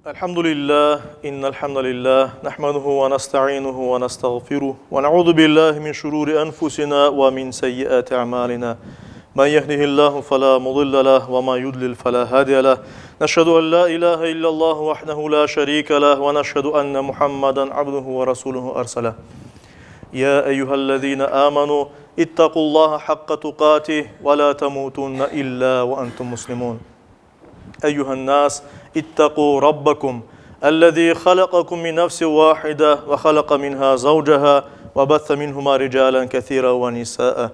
Elhamdülillah, innel hamdalillah, nahmaduhu ve nesta'inuhu ve nestağfiruh ve na'udhu billahi min şururi enfusina ve min seyyiati a'malina. Men yehdihillahu fela mudille leh ve men yudlil fela hadiye leh. Neşhedü en la ilahe illallah vahdehu la şerike leh ve neşhedü enne Muhammeden abduhu ve resuluhu erseleh. Ya eyyühellezine amenu ittaqullaha hakka tuqatih ve la temutunne illa ve entum muslimun. Eyyühen nas اتقوا ربكم الذي خلقكم من نفس واحدة وخلق منها زوجها وبث منهما رجالا كثيرا ونساء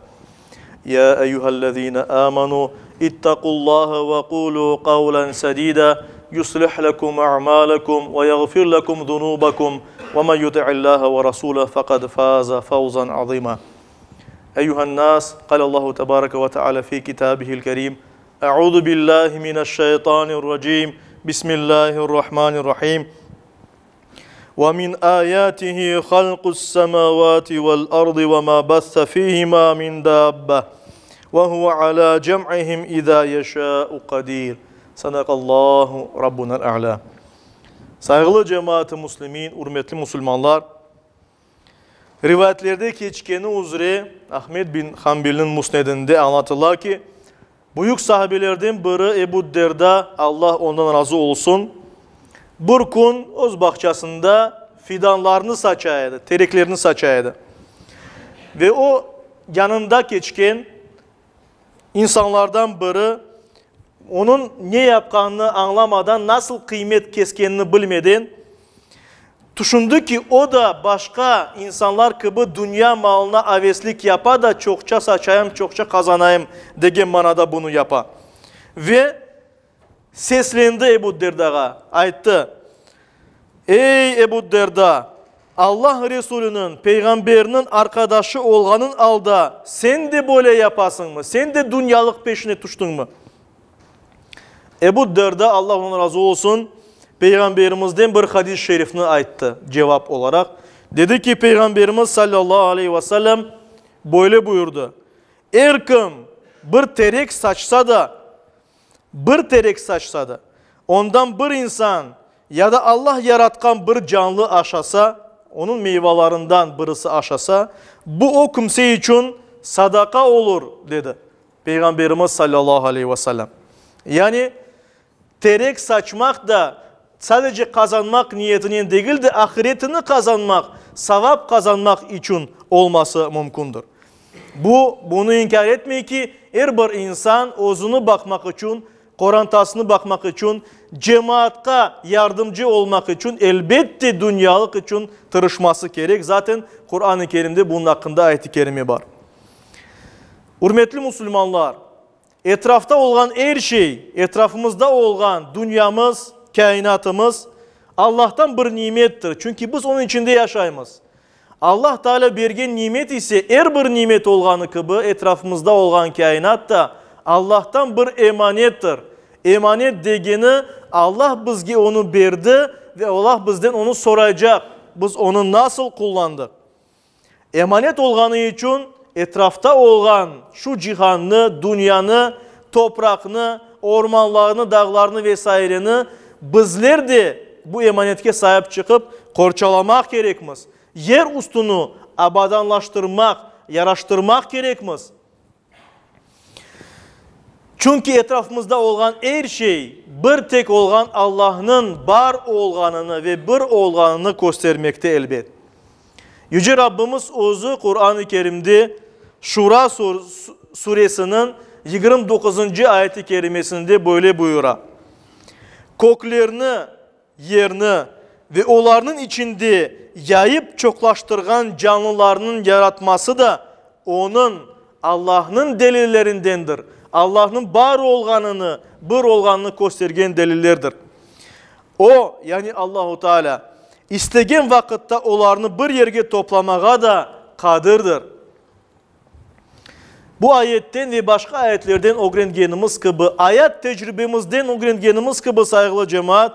يا أيها الذين آمنوا اتقوا الله وقولوا قولا سديدا يصلح لكم أعمالكم ويغفر لكم ذنوبكم ومن يطع الله ورسوله فقد فاز فوزا عظيما أيها الناس قال الله تبارك وتعالى في كتابه الكريم أعوذ بالله من الشيطان الرجيم بسم الله الرحمن الرحيم ومن آياته خلق السماوات والأرض وما بث فيهما من دابة وهو على جمعهم إذا يشاء قدير صدق الله ربنا الأعلى. Saygılı cemaat-i muslimin, hürmetli Müslümanlar, rivayetlerde geçkeni üzere Ahmed bin Hanbel'in musnedinde anlatırlar ki büyük sahabelerden biri Ebu Derda, Allah ondan razı olsun, bir gün öz bahçesinde fidanlarını saçaydı, tereklerini saçaydı. Ve o yanında geçken insanlardan biri onun ne yaptığını anlamadan, nasıl kıymet keskenini bilmeden düşündü ki o da başka insanlar gibi dünya malına aveslik yapa da çokça saçayım, çokça kazanayım degen manada bunu yapa. Ve seslendi Ebu Derda'ya, ayıttı. Ey Ebu Derda, Allah Resulü'nün, peygamberinin arkadaşı olganın alda sen de böyle yapasın mı? Sen de dünyalık peşine düştün mü? Ebu Derda, Allah ona razı olsun, Peygamberimizden bir hadis-i şerifini ayıttı cevap olarak. Dedi ki Peygamberimiz sallallahu aleyhi ve sellem böyle buyurdu. Eğer kim bir terek saçsa da ondan bir insan ya da Allah yaratkan bir canlı aşasa, onun meyvelerinden birisi aşasa, bu o kimse için sadaka olur dedi Peygamberimiz sallallahu aleyhi ve sellem. Yani terek saçmak da sadece kazanmak niyetinin değil de ahiretini kazanmak, sevap kazanmak için olması mümkündür. Bunu inkar etmeyin ki her bir insan özünü bakmak için, korantasını bakmak için, cemaatka yardımcı olmak için elbette dünyalık için tırışması gerek. Zaten Kur'an-ı Kerim'de bunun hakkında ayet-i kerime var. Hürmetli Müslümanlar, etrafta olan her şey, etrafımızda olan dünyamız, kainatımız Allah'tan bir nimettir. Çünkü biz onun içinde yaşayımız. Allah Teala bergen nimet ise her bir nimet olganı gibi etrafımızda olan kainat da Allah'tan bir emanettir. Emanet degeni Allah bizge onu verdi ve Allah bizden onu soracak. Biz onu nasıl kullandık? Emanet olganı için etrafta olan şu cihanını, dünyanı, toprakını, ormanlarını, dağlarını vesaireni bizler de bu emanetke sahip çıkıp korçalamak gerekmez. Yer üstünü abadanlaştırmak, yaraştırmak gerekmez. Çünkü etrafımızda olan her şey bir tek olan Allah'ın var olganını ve bir olganını göstermekte elbet. Yüce Rabbimiz özü Kur'an-ı Kerim'de Şura suresinin 29. ayeti kerimesinde böyle buyuruyor. Köklerini, yerini ve onların içinde yayıp çoklaştırgan canlılarının yaratması da onun Allah'ın delillerindendir. Allah'ın var olganını, bir olganını göstergen delillerdir. O yani Allahu Teala istegen vakitte onlarını bir yerge toplamağa da kadirdir. Bu ayetten ve başka ayetlerden öğrengenimiz gibi, ayet tecrübemizden öğrengenimiz gibi saygılı cemaat,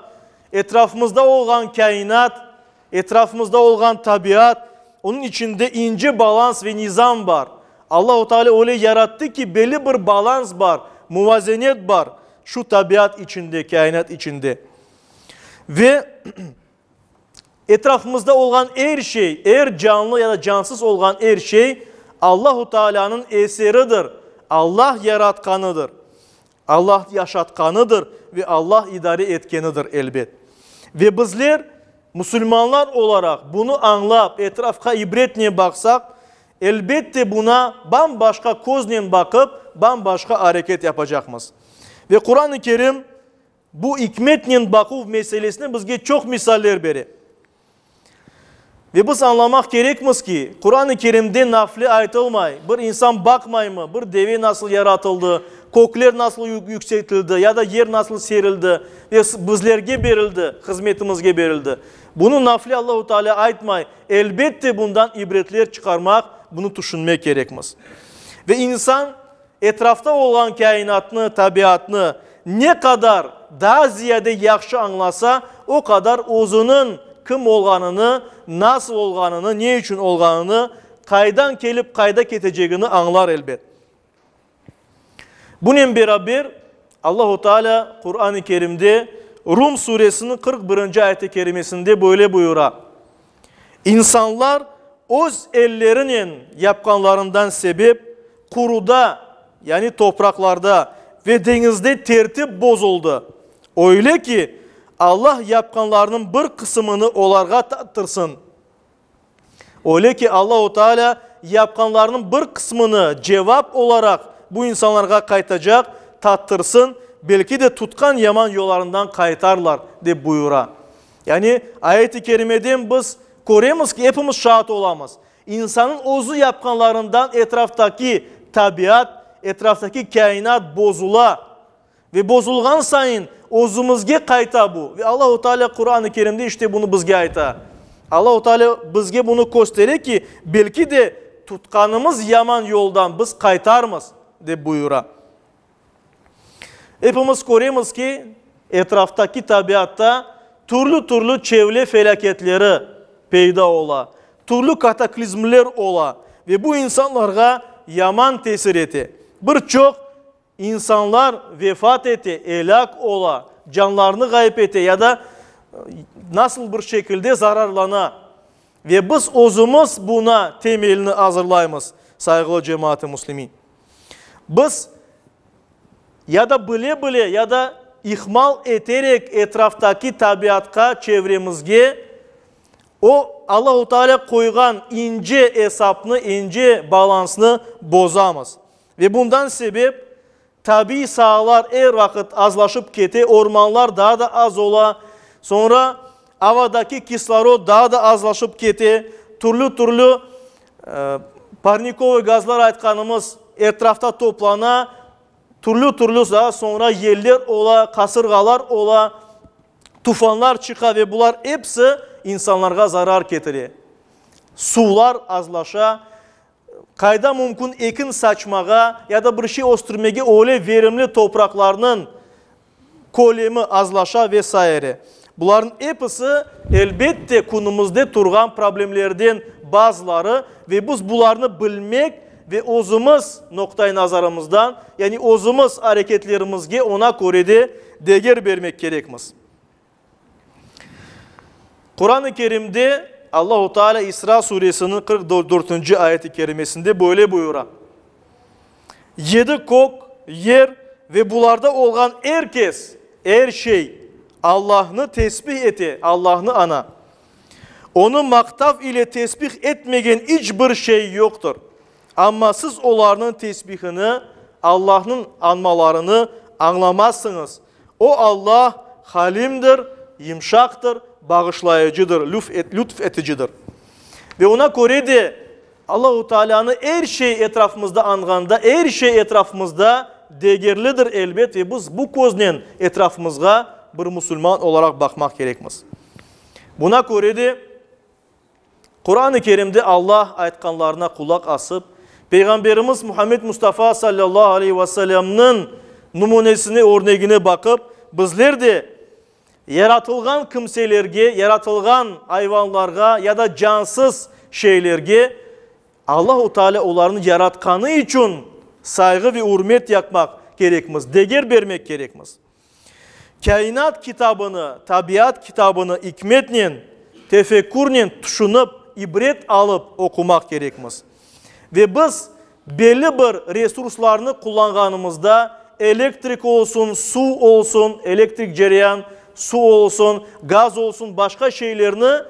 etrafımızda olan kainat, etrafımızda olan tabiat, onun içinde ince balans ve nizam var. Allah-u Teala öyle yarattı ki belli bir balans var, muvazenet var şu tabiat içinde, kainat içinde. Ve etrafımızda olan her şey, eğer canlı ya da cansız olan her şey Allahu Teala'nın eseridir. Allah yaratkanıdır. Allah yaşatkanıdır ve Allah idare etkenidir elbet. Ve bizler Müslümanlar olarak bunu anlayıp etrafka ibretle baksak, elbette buna bambaşka gözle bakıp bambaşka hareket yapacağımız. Ve Kur'an-ı Kerim bu hikmetle bakıp meselesine bizge çok misaller verir. Ve biz anlamak gerekmiz ki Kur'an-ı Kerim'de nafli ayet olmay, bir insan bakmay mı, bir deve nasıl yaratıldı, kokler nasıl yükseltildi ya da yer nasıl serildi ve bizlerge verildi, hizmetimizge verildi. Bunu nafli Allah-u Teala aytmay, elbette bundan ibretler çıkarmak, bunu düşünmek gerekmiz. Ve insan etrafta olan kainatını, tabiatını ne kadar daha ziyade yaxşı anlasa, o kadar özünün kim olganını, nasıl olganını, ne için olganını, kaydan gelip kayda keteceğini anlar elbet. Bunun beraber Allah-u Teala Kur'an-ı Kerim'de Rum suresinin 41. ayet-i kerimesinde böyle buyurar. İnsanlar öz ellerinin yapkanlarından sebep kuruda yani topraklarda ve denizde tertip bozuldu. Öyle ki Allah yapkanlarının bir kısmını onlara tattırsın. Öyle ki Allah-u Teala yapkanlarının bir kısmını cevap olarak bu insanlara kaytacak, tattırsın. Belki de tutkan yaman yollarından kaytarlar de buyura. Yani ayet-i kerimeden biz görüyoruz ki hepimiz şahit olamaz. İnsanın ozu yapkanlarından etraftaki tabiat, etraftaki kainat bozula ve bozulgan sayın ozumuzge kayta bu. Ve Allah-u Teala Kur'an-ı Kerim'de işte bunu bizge ayta. Allah-u Teala bizge bunu gösterir ki belki de tutkanımız yaman yoldan biz kaytarmaz de buyura. Hepimiz görüyoruz ki etraftaki tabiatta türlü çevre felaketleri peyda ola, türlü kataklizmler ola ve bu insanlara yaman tesir eti. Birçok insanlar vefat eti, helak ola, canlarını kayıp eti ya da nasıl bir şekilde zararlana ve biz özümüz buna temelini hazırlayımız saygılı cemaat-i muslimin. Biz ya da bile ya da ihmal ederek etraftaki tabiatka çevremizge o Allah-u Teala koygan ince hesapını, ince balansını bozamaz. Ve bundan sebep tabi sahalar her vakit azlaşıp kete, ormanlar daha da az ola, sonra havadaki kislorod daha da azlaşıp kete, türlü parnikov gazlar aytkanımız etrafta toplana, türlü daha sonra yeller ola, kasırgalar ola, tufanlar çıka ve bunlar hepsi insanlara zarar getirir. Sular azlaşa, kayda mümkün ekin saçmağa ya da bir şey osturmaya öyle verimli topraklarının kolemi azlaşa vesaire. Bunların hepsi elbette konumuzda turgan problemlerden bazıları ve biz bunlarını bilmek ve özümüz noktayı nazarımızdan yani özümüz hareketlerimizge ona göre de değer vermek gerekmez. Kur'an-ı Kerim'de Allah-u Teala İsra suresinin 44. ayet-i kerimesinde böyle buyurar. 7 kok, yer ve bunlarda olan herkes, her şey Allah'ını tesbih eti, Allah'ını ana. Onu maktaf ile tesbih etmeyen hiçbir şey yoktur. Ama siz onların tesbihini, Allah'ın anmalarını anlamazsınız. O Allah halimdir, yumuşaktır, bağışlayıcıdır, lütfeticidir. Ve ona göre de Allah-u Teala'nın her şey etrafımızda anganda, her şey etrafımızda değerlidir elbet ve biz bu gözle etrafımızda bir Müslüman olarak bakmak gerekmez. Buna göre de Kur'an-ı Kerim'de Allah aytkanlarına kulak asıp Peygamberimiz Muhammed Mustafa sallallahu aleyhi ve sellem'nin numunesine, örneğine bakıp bizler de yaratılgan kimselerge, yaratılgan hayvanlarga ya da cansız şeylerge Allah-u Teala onların yaratkanı için saygı ve hürmet yapmak gerekmez, değer vermek gerekmez. kainat kitabını, tabiat kitabını hikmetle, tefekkürle düşünüp, ibret alıp okumak gerekmez. Ve biz belli bir resurslarını kullanganımızda elektrik olsun, su olsun, elektrik cereyan, su olsun, gaz olsun, başka şeylerini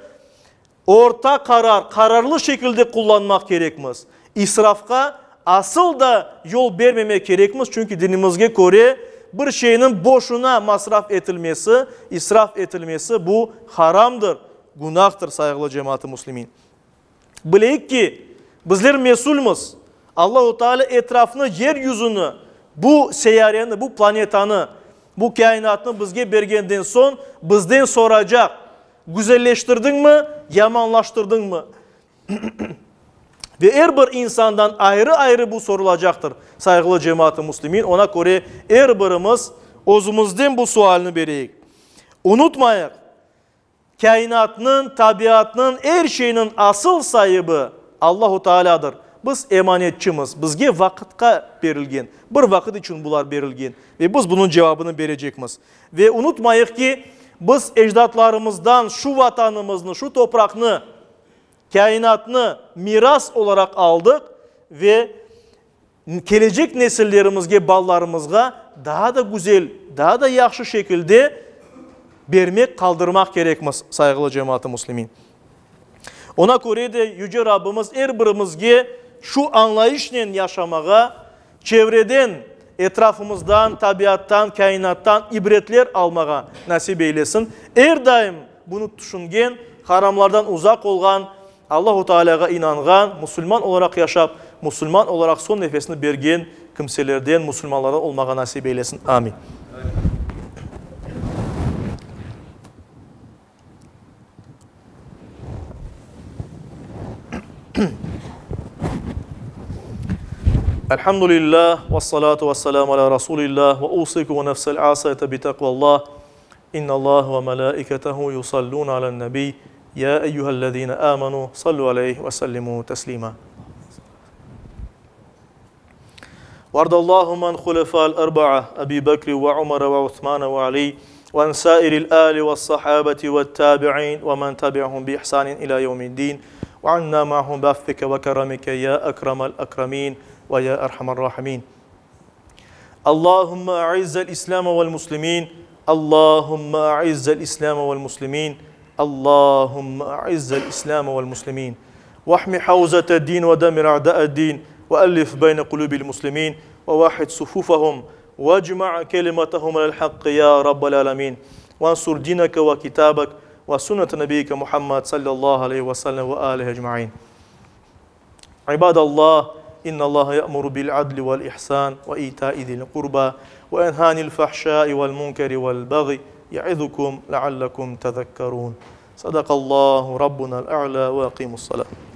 orta kararlı şekilde kullanmak gerekmez. İsrafka asıl da yol vermemek gerekmez. Çünkü dinimizge göre bir şeyin boşuna masraf edilmesi, israf edilmesi bu haramdır, günahtır saygılı cemaat-i muslimin. Bileyik ki bizler mesulmuz. Allah-u Teala etrafını, yeryüzünü, bu seyyareni, bu planetanı, bu kainatını bizge bergenden son bizden soracak. Güzelleştirdin mi, yamanlaştırdın mı? Ve her bir insandan ayrı ayrı bu sorulacaktır. Saygılı cemaat-i muslimin, ona göre her birimiz özümüzden bu sualini vereyik. Unutmayın, kainatının, tabiatının, her şeyinin asıl sahibi Allah-u Teala'dır. Biz emanetçimiz, bizge vakitka verilgen, bir vakit için bunlar verilgen ve biz bunun cevabını verecekmiz. Ve unutmayın ki biz ecdatlarımızdan şu vatanımızı, şu toprakını, kainatını miras olarak aldık ve gelecek nesillerimizge, ballarımızga daha da güzel, daha da yaxşı şekilde vermek, kaldırmak gerekmez saygılı cemaat-i muslimin. Ona göre de Yüce Rabbimiz her birimizge şu anlayışla yaşamağa, çevreden, etrafımızdan, tabiattan, kainattan ibretler almağa nasip eylesin. Her daim bunu düşüngen, haramlardan uzak olan, Allah-u Teala'ya inangan, Müslüman olarak yaşap, Müslüman olarak son nefesini bergen kimselerden, Müslümanlardan olmağa nasip eylesin. Amin. Elhamdülillah ve salatu ve selamu ala Resulillah ve usiku ve nefsel asayete bi takvallah. İnna Allah ve melaiketehu yusallun ala nebi. Ya eyyühellezine amanu sallu aleyhi ve sellimu teslima. وارض اللهم عن خلفاء الأربعة أبي بكر وعمر وعثمان وعلي وعن سائر الآل والصحابة والتابعين ومن تبعهم بإحسان إلى يوم الدين وعنا معهم بعفوك وكرمك يا أكرم الأكرمين ويا أرحم الراحمين. اللهم أعز الإسلام والمسلمين. اللهم أعز الإسلام والمسلمين. اللهم أعز الإسلام والمسلمين. واحمي حوزة الدين ودمر أعداء الدين وألف بين قلوب المسلمين وواحد صفوفهم واجمع كلمتهم على الحق يا رب العالمين. وانصر دينك وكتابك وسنة نبيك محمد صلى الله عليه وسلم وآله أجمعين. عباد الله، إن الله يأمر بالعدل والإحسان وإيتاء ذي القربى وينهى عن الفحشاء والمنكر والبغي يعظكم لعلكم تذكرون. صدق الله ربنا الأعلى وأقيموا الصلاة.